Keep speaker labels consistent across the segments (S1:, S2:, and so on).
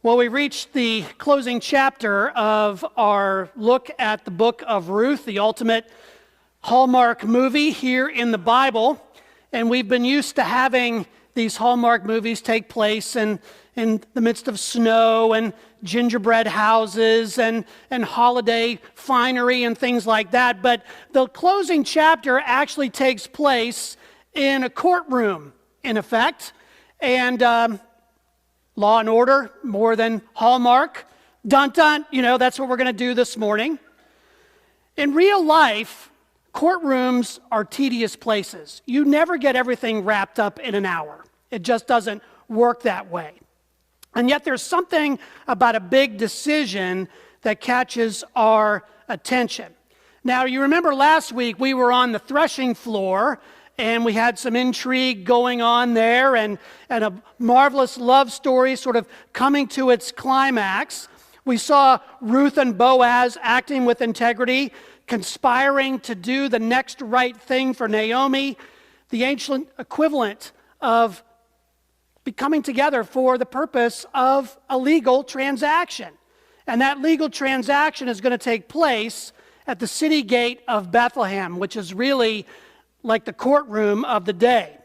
S1: Well, we reached the closing chapter of our look at the book of Ruth, the ultimate Hallmark movie here in the Bible. And we've been used to having these Hallmark movies take place in the midst of snow and gingerbread houses and holiday finery and things like that. But the closing chapter actually takes place in a courtroom, in effect. And Law and Order, more than Hallmark. Dun dun, that's what we're going to do this morning. In real life, courtrooms are tedious places. You never get everything wrapped up in an hour. It just doesn't work that way. And yet there's something about a big decision that catches our attention. Now, you remember last week we were on the threshing floor, and we had some intrigue going on there and a marvelous love story sort of coming to its climax. We saw Ruth and Boaz acting with integrity, conspiring to do the next right thing for Naomi, the ancient equivalent of coming together for the purpose of a legal transaction. And that legal transaction is going to take place at the city gate of Bethlehem, which is really like the courtroom of the day.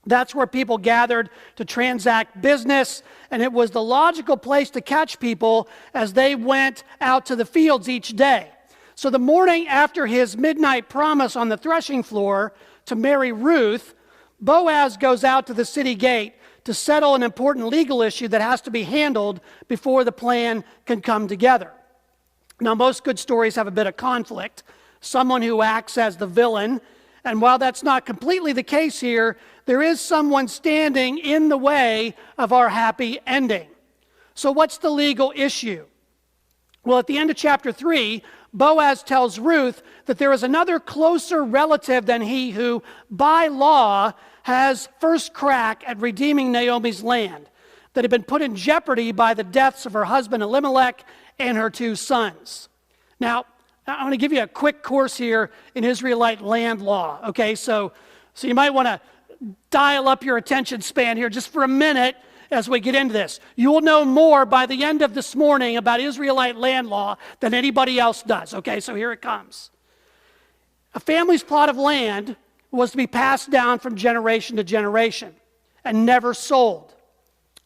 S1: That's where people gathered to transact business, and it was the logical place to catch people as they went out to the fields each day. So the morning after his midnight promise on the threshing floor to marry Ruth, Boaz goes out to the city gate to settle an important legal issue that has to be handled before the plan can come together. Now, most good stories have a bit of conflict. Someone who acts as the villain. And while that's not completely the case here, there is someone standing in the way of our happy ending. So what's the legal issue? Well, at the end of chapter 3, Boaz tells Ruth that there is another closer relative than he who, by law, has first crack at redeeming Naomi's land that had been put in jeopardy by the deaths of her husband Elimelech and her 2 sons. Now, I'm going to give you a quick course here in Israelite land law, okay? So you might want to dial up your attention span here just for a minute as we get into this. You will know more by the end of this morning about Israelite land law than anybody else does, okay? So here it comes. A family's plot of land was to be passed down from generation to generation and never sold.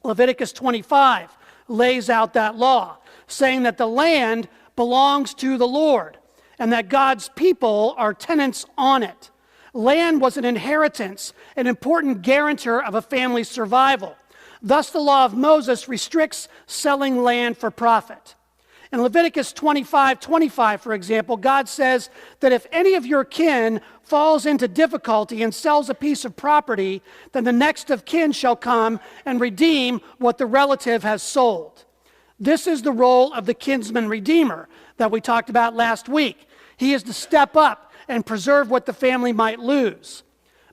S1: Leviticus 25 lays out that law, saying that the land belongs to the Lord, and that God's people are tenants on it. Land was an inheritance, an important guarantor of a family's survival. Thus, the law of Moses restricts selling land for profit. In Leviticus 25:25, for example, God says that if any of your kin falls into difficulty and sells a piece of property, then the next of kin shall come and redeem what the relative has sold. This is the role of the kinsman redeemer that we talked about last week. He is to step up and preserve what the family might lose.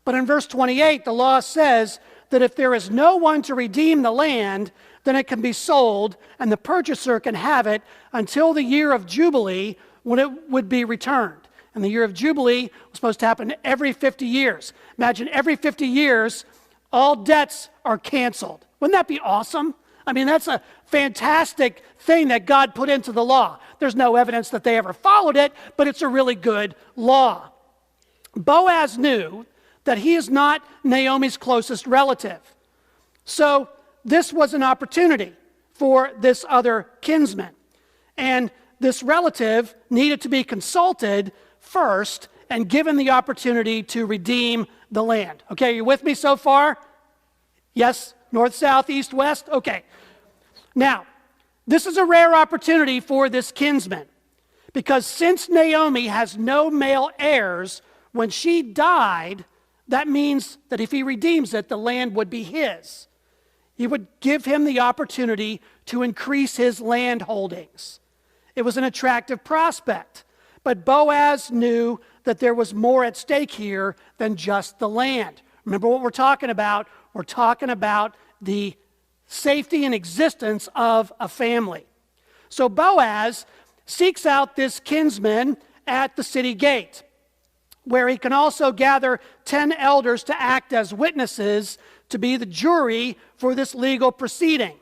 S1: But in verse 28, the law says that if there is no one to redeem the land, then it can be sold, and the purchaser can have it until the year of Jubilee, when it would be returned. And the year of Jubilee was supposed to happen every 50 years. Imagine every 50 years, all debts are canceled. Wouldn't that be awesome? I mean, that's a fantastic thing that God put into the law. There's no evidence that they ever followed it, but it's a really good law. Boaz knew that he is not Naomi's closest relative. So this was an opportunity for this other kinsman. And this relative needed to be consulted first and given the opportunity to redeem the land. Okay, you with me so far? Yes? North, south, east, west? Okay. Now, this is a rare opportunity for this kinsman, because since Naomi has no male heirs, when she died, that means that if he redeems it, the land would be his. He would give him the opportunity to increase his land holdings. It was an attractive prospect, but Boaz knew that there was more at stake here than just the land. Remember what we're talking about? We're talking about the safety and existence of a family. So Boaz seeks out this kinsman at the city gate, where he can also gather 10 elders to act as witnesses to be the jury for this legal proceeding.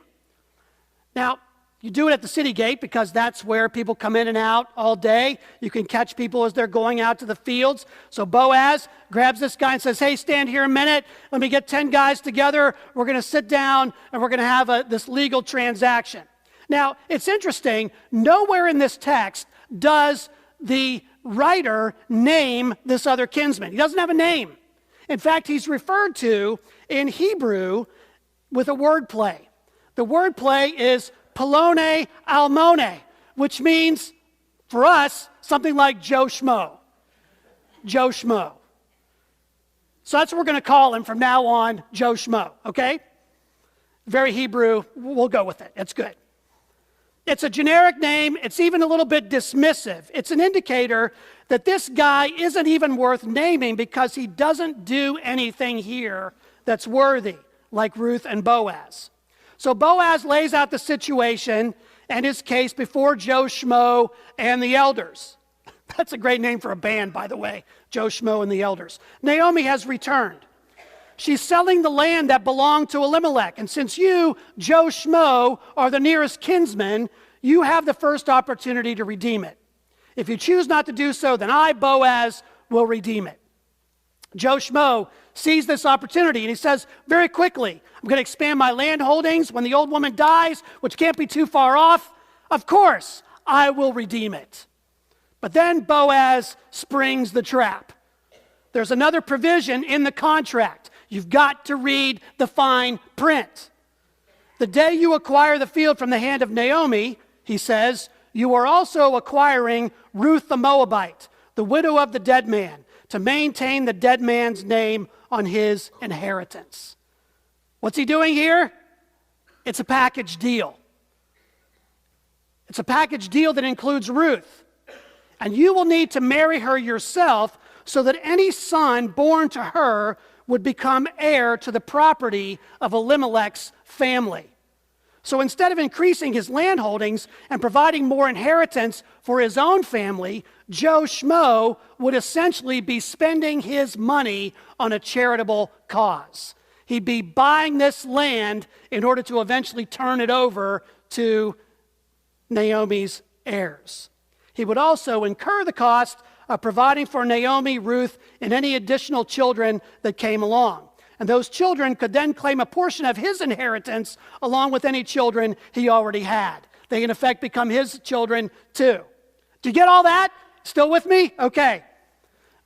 S1: Now, you do it at the city gate because that's where people come in and out all day. You can catch people as they're going out to the fields. So Boaz grabs this guy and says, hey, stand here a minute. Let me get 10 guys together. We're going to sit down and we're going to have this legal transaction. Now, it's interesting. Nowhere in this text does the writer name this other kinsman. He doesn't have a name. In fact, he's referred to in Hebrew with a word play. The word play is Polone Almone, which means, for us, something like Joe Schmo. Joe Schmo. So that's what we're going to call him from now on, Joe Schmo, okay? Very Hebrew, we'll go with it. It's good. It's a generic name. It's even a little bit dismissive. It's an indicator that this guy isn't even worth naming because he doesn't do anything here that's worthy, like Ruth and Boaz. So Boaz lays out the situation and his case before Joe Schmo and the elders. That's a great name for a band, by the way, Joe Schmo and the elders. Naomi has returned. She's selling the land that belonged to Elimelech. And since you, Joe Schmo, are the nearest kinsman, you have the first opportunity to redeem it. If you choose not to do so, then I, Boaz, will redeem it. Joe Schmo sees this opportunity and he says very quickly, I'm going to expand my land holdings when the old woman dies, which can't be too far off. Of course, I will redeem it. But then Boaz springs the trap. There's another provision in the contract. You've got to read the fine print. The day you acquire the field from the hand of Naomi, he says, you are also acquiring Ruth the Moabite, the widow of the dead man, to maintain the dead man's name on his inheritance. What's he doing here? It's a package deal. It's a package deal that includes Ruth. And you will need to marry her yourself so that any son born to her would become heir to the property of Elimelech's family. So instead of increasing his land holdings and providing more inheritance for his own family, Joe Schmo would essentially be spending his money on a charitable cause. He'd be buying this land in order to eventually turn it over to Naomi's heirs. He would also incur the cost of providing for Naomi, Ruth, and any additional children that came along. And those children could then claim a portion of his inheritance along with any children he already had. They, in effect, become his children too. Do you get all that? Still with me? Okay.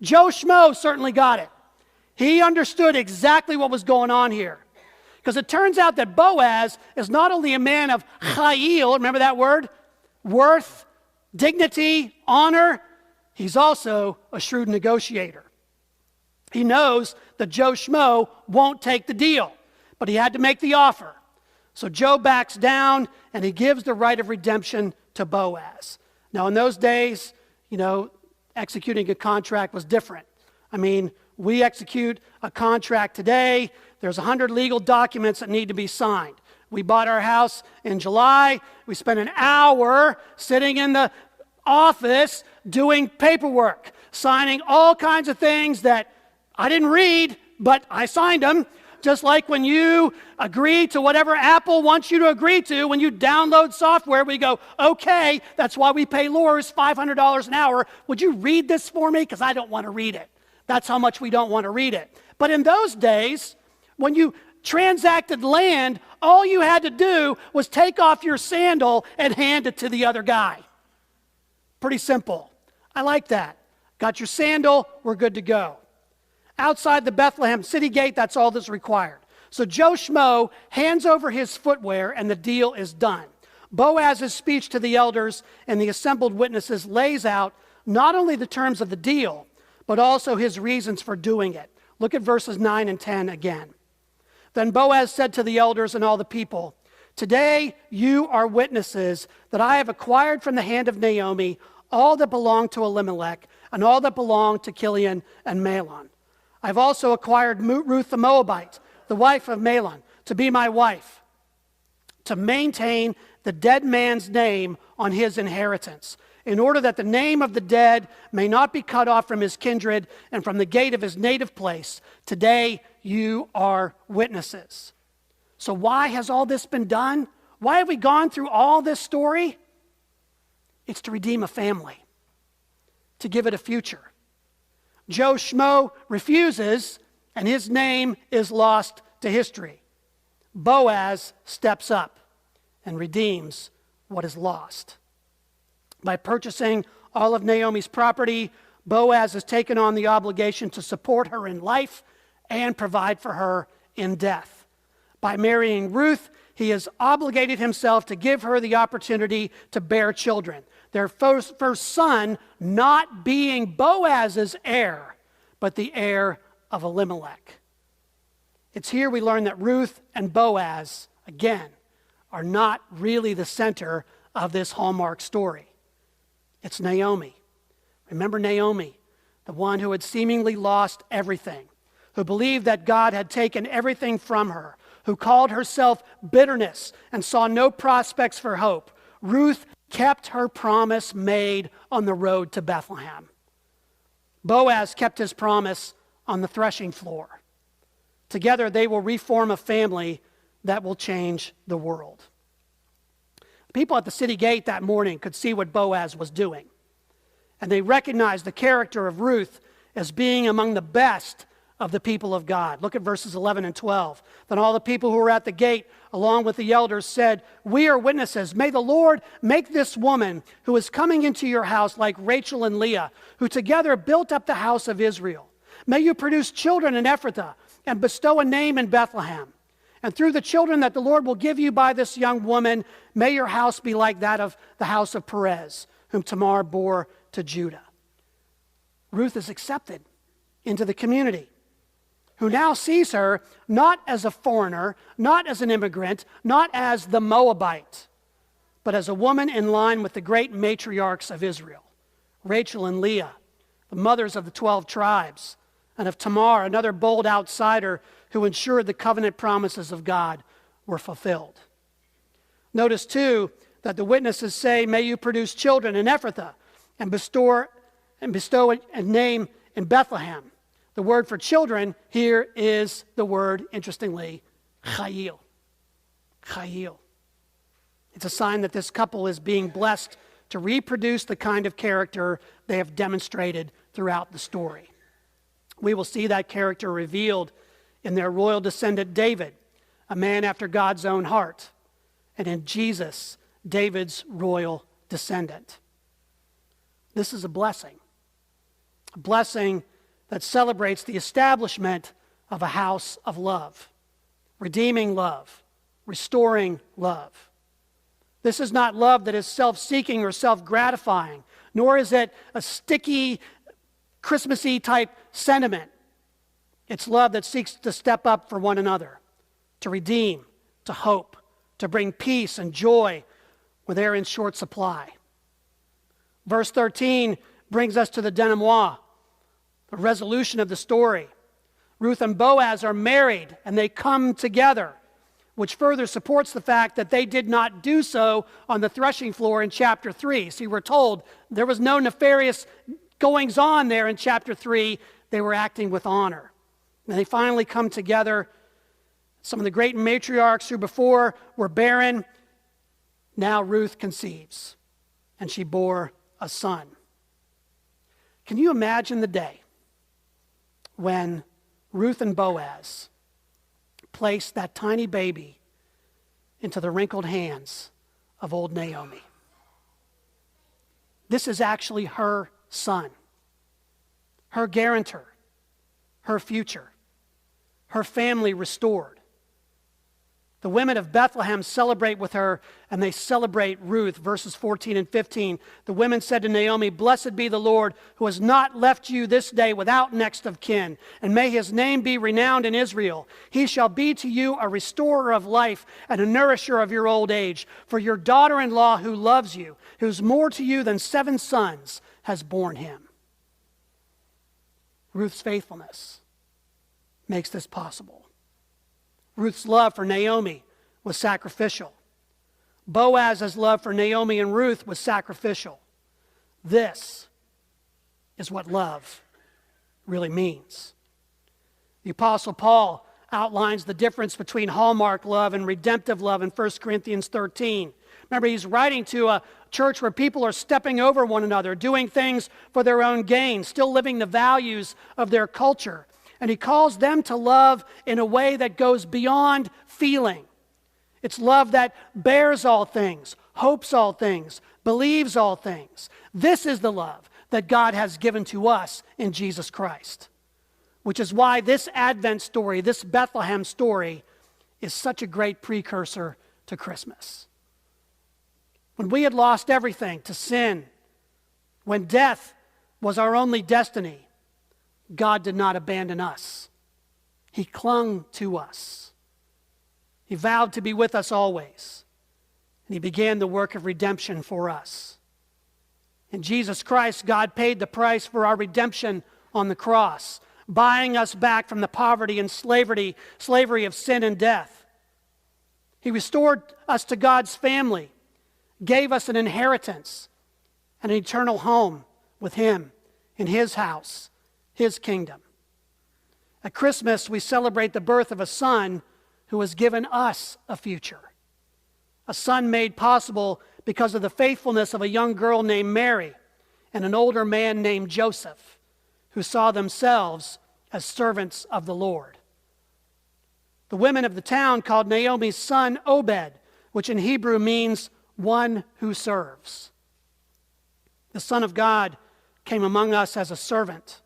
S1: Joe Schmo certainly got it. He understood exactly what was going on here. Because it turns out that Boaz is not only a man of chayil, remember that word? Worth, dignity, honor. He's also a shrewd negotiator. He knows that Joe Schmo won't take the deal, but he had to make the offer. So Joe backs down and he gives the right of redemption to Boaz. Now in those days, executing a contract was different. I mean, we execute a contract today. There's 100 legal documents that need to be signed. We bought our house in July. We spent an hour sitting in the office doing paperwork, signing all kinds of things that I didn't read, but I signed them. Just like when you agree to whatever Apple wants you to agree to, when you download software, we go, okay, that's why we pay lawyers $500 an hour. Would you read this for me? Because I don't want to read it. That's how much we don't want to read it. But in those days, when you transacted land, all you had to do was take off your sandal and hand it to the other guy. Pretty simple. I like that. Got your sandal, we're good to go. Outside the Bethlehem city gate, that's all that's required. So Joe Schmo hands over his footwear and the deal is done. Boaz's speech to the elders and the assembled witnesses lays out not only the terms of the deal, but also his reasons for doing it. Look at verses 9 and 10 again. Then Boaz said to the elders and all the people, today you are witnesses that I have acquired from the hand of Naomi all that belonged to Elimelech and all that belonged to Chilion and Mahlon. I've also acquired Ruth the Moabite, the wife of Mahlon, to be my wife, to maintain the dead man's name on his inheritance, in order that the name of the dead may not be cut off from his kindred and from the gate of his native place. Today you are witnesses. So why has all this been done? Why have we gone through all this story? It's to redeem a family, to give it a future. Joe Schmo refuses, and his name is lost to history. Boaz steps up and redeems what is lost. By purchasing all of Naomi's property, Boaz has taken on the obligation to support her in life and provide for her in death. By marrying Ruth, he has obligated himself to give her the opportunity to bear children. Their first son not being Boaz's heir, but the heir of Elimelech. It's here we learn that Ruth and Boaz, again, are not really the center of this Hallmark story. It's Naomi. Remember Naomi, the one who had seemingly lost everything, who believed that God had taken everything from her, who called herself bitterness and saw no prospects for hope. Ruth kept her promise made on the road to Bethlehem. Boaz kept his promise on the threshing floor. Together they will reform a family that will change the world. People at the city gate that morning could see what Boaz was doing, and they recognized the character of Ruth as being among the best of the people of God. Look at verses 11 and 12. Then all the people who were at the gate, along with the elders, said, "We are witnesses. May the Lord make this woman who is coming into your house like Rachel and Leah, who together built up the house of Israel. May you produce children in Ephrathah and bestow a name in Bethlehem. And through the children that the Lord will give you by this young woman, may your house be like that of the house of Perez, whom Tamar bore to Judah." Ruth is accepted into the community, who now sees her not as a foreigner, not as an immigrant, not as the Moabite, but as a woman in line with the great matriarchs of Israel, Rachel and Leah, the mothers of the 12 tribes, and of Tamar, another bold outsider who ensured the covenant promises of God were fulfilled. Notice, too, that the witnesses say, "May you produce children in Ephrathah and bestow a name in Bethlehem." The word for children here is the word, interestingly, chayil. Chayil. It's a sign that this couple is being blessed to reproduce the kind of character they have demonstrated throughout the story. We will see that character revealed in their royal descendant David, a man after God's own heart, and in Jesus, David's royal descendant. This is a blessing that celebrates the establishment of a house of love, redeeming love, restoring love. This is not love that is self-seeking or self-gratifying, nor is it a sticky, Christmassy type sentiment. It's love that seeks to step up for one another, to redeem, to hope, to bring peace and joy where they're in short supply. Verse 13 brings us to the denouement, the resolution of the story. Ruth and Boaz are married and they come together, which further supports the fact that they did not do so on the threshing floor in chapter 3. See, we're told there was no nefarious goings on there in chapter 3. They were acting with honor. And they finally come together. Some of the great matriarchs who before were barren, now Ruth conceives, and she bore a son. Can you imagine the day when Ruth and Boaz placed that tiny baby into the wrinkled hands of old Naomi? This is actually her son, her guarantor, her future, her family restored. The women of Bethlehem celebrate with her, and they celebrate Ruth. Verses 14 and 15. The women said to Naomi, "Blessed be the Lord, who has not left you this day without next of kin, and may his name be renowned in Israel. He shall be to you a restorer of life and a nourisher of your old age. For your daughter-in-law who loves you, who's more to you than 7 sons, has borne him." Ruth's faithfulness makes this possible. Ruth's love for Naomi was sacrificial. Boaz's love for Naomi and Ruth was sacrificial. This is what love really means. The Apostle Paul outlines the difference between Hallmark love and redemptive love in 1 Corinthians 13. Remember, he's writing to a church where people are stepping over one another, doing things for their own gain, still living the values of their culture. And he calls them to love in a way that goes beyond feeling. It's love that bears all things, hopes all things, believes all things. This is the love that God has given to us in Jesus Christ, which is why this Advent story, this Bethlehem story, is such a great precursor to Christmas. When we had lost everything to sin, when death was our only destiny, God did not abandon us. He clung to us. He vowed to be with us always. And he began the work of redemption for us. In Jesus Christ, God paid the price for our redemption on the cross, buying us back from the poverty and slavery of sin and death. He restored us to God's family, gave us an inheritance, and an eternal home with him in his house, his kingdom. At Christmas, we celebrate the birth of a son who has given us a future. A son made possible because of the faithfulness of a young girl named Mary and an older man named Joseph, who saw themselves as servants of the Lord. The women of the town called Naomi's son Obed, which in Hebrew means one who serves. The Son of God came among us as a servant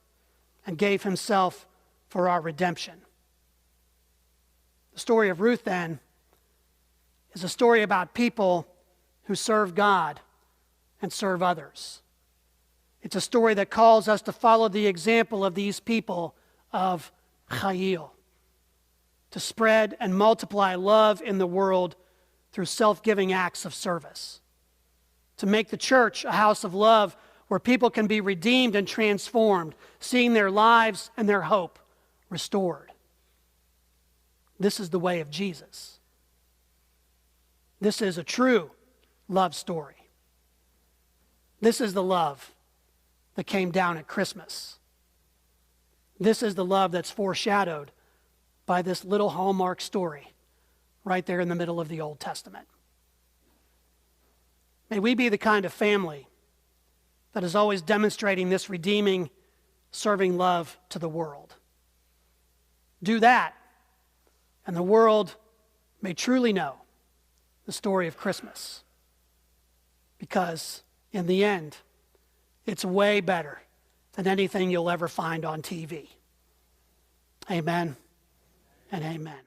S1: and gave himself for our redemption. The story of Ruth, then, is a story about people who serve God and serve others. It's a story that calls us to follow the example of these people of Chayil, to spread and multiply love in the world through self-giving acts of service, to make the church a house of love where people can be redeemed and transformed, seeing their lives and their hope restored. This is the way of Jesus. This is a true love story. This is the love that came down at Christmas. This is the love that's foreshadowed by this little Hallmark story right there in the middle of the Old Testament. May we be the kind of family that is always demonstrating this redeeming, serving love to the world. Do that, and the world may truly know the story of Christmas. Because in the end, it's way better than anything you'll ever find on TV. Amen and amen.